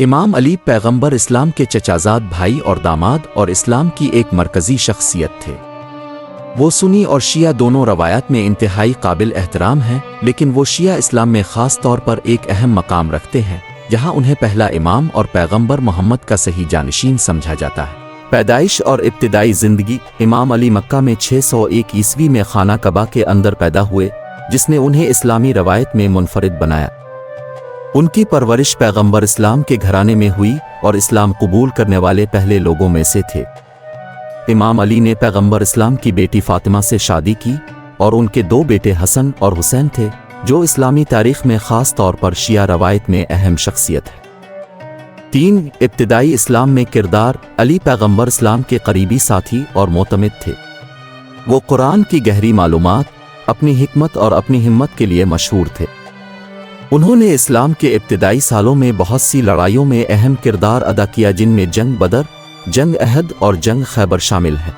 امام علی پیغمبر اسلام کے چچازاد بھائی اور داماد اور اسلام کی ایک مرکزی شخصیت تھے۔ وہ سنی اور شیعہ دونوں روایات میں انتہائی قابل احترام ہیں، لیکن وہ شیعہ اسلام میں خاص طور پر ایک اہم مقام رکھتے ہیں، جہاں انہیں پہلا امام اور پیغمبر محمد کا صحیح جانشین سمجھا جاتا ہے۔ پیدائش اور ابتدائی زندگی: امام علی مکہ میں 601 عیسوی میں خانہ کعبہ کے اندر پیدا ہوئے، جس نے انہیں اسلامی روایت میں منفرد بنایا۔ ان کی پرورش پیغمبر اسلام کے گھرانے میں ہوئی اور اسلام قبول کرنے والے پہلے لوگوں میں سے تھے۔ امام علی نے پیغمبر اسلام کی بیٹی فاطمہ سے شادی کی اور ان کے 2 بیٹے حسن اور حسین تھے، جو اسلامی تاریخ میں خاص طور پر شیعہ روایت میں اہم شخصیت ہے۔ 3 ابتدائی اسلام میں کردار: علی پیغمبر اسلام کے قریبی ساتھی اور معتمد تھے۔ وہ قرآن کی گہری معلومات، اپنی حکمت اور اپنی ہمت کے لیے مشہور تھے۔ انہوں نے اسلام کے ابتدائی سالوں میں بہت سی لڑائیوں میں اہم کردار ادا کیا، جن میں جنگ بدر، جنگ احد اور جنگ خیبر شامل ہیں۔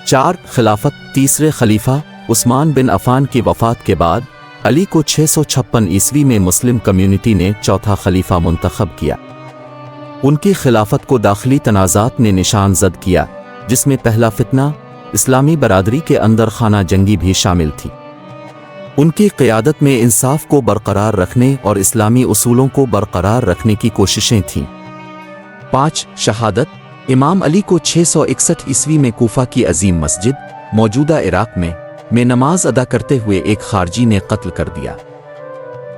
4 خلافت: تیسرے خلیفہ عثمان بن عفان کی وفات کے بعد علی کو 656 عیسوی میں مسلم کمیونٹی نے چوتھا خلیفہ منتخب کیا۔ ان کی خلافت کو داخلی تنازعات نے نشان زد کیا، جس میں پہلا فتنہ اسلامی برادری کے اندر خانہ جنگی بھی شامل تھی۔ ان کی قیادت میں انصاف کو برقرار رکھنے اور اسلامی اصولوں کو برقرار رکھنے کی کوششیں تھیں۔ 5 شہادت: امام علی کو 661 عیسوی میں کوفہ کی عظیم مسجد، موجودہ عراق میں نماز ادا کرتے ہوئے ایک خارجی نے قتل کر دیا۔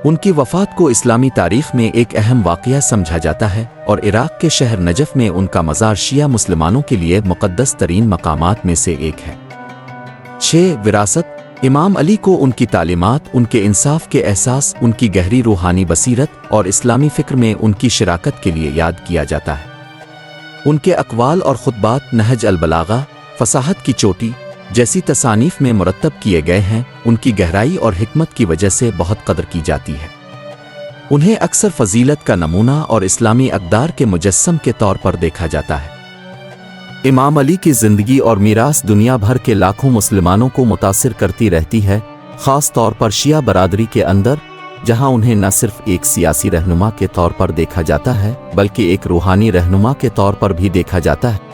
ان کی وفات کو اسلامی تاریخ میں ایک اہم واقعہ سمجھا جاتا ہے اور عراق کے شہر نجف میں ان کا مزار شیعہ مسلمانوں کے لیے مقدس ترین مقامات میں سے ایک ہے۔ 6 وراثت: امام علی کو ان کی تعلیمات، ان کے انصاف کے احساس، ان کی گہری روحانی بصیرت اور اسلامی فکر میں ان کی شراکت کے لیے یاد کیا جاتا ہے۔ ان کے اقوال اور خطبات نہج البلاغہ، فصاحت کی چوٹی جیسی تصانیف میں مرتب کیے گئے ہیں، ان کی گہرائی اور حکمت کی وجہ سے بہت قدر کی جاتی ہے۔ انہیں اکثر فضیلت کا نمونہ اور اسلامی اقدار کے مجسم کے طور پر دیکھا جاتا ہے۔ امام علی کی زندگی اور میراث دنیا بھر کے لاکھوں مسلمانوں کو متاثر کرتی رہتی ہے، خاص طور پر شیعہ برادری کے اندر، جہاں انہیں نہ صرف ایک سیاسی رہنما کے طور پر دیکھا جاتا ہے بلکہ ایک روحانی رہنما کے طور پر بھی دیکھا جاتا ہے۔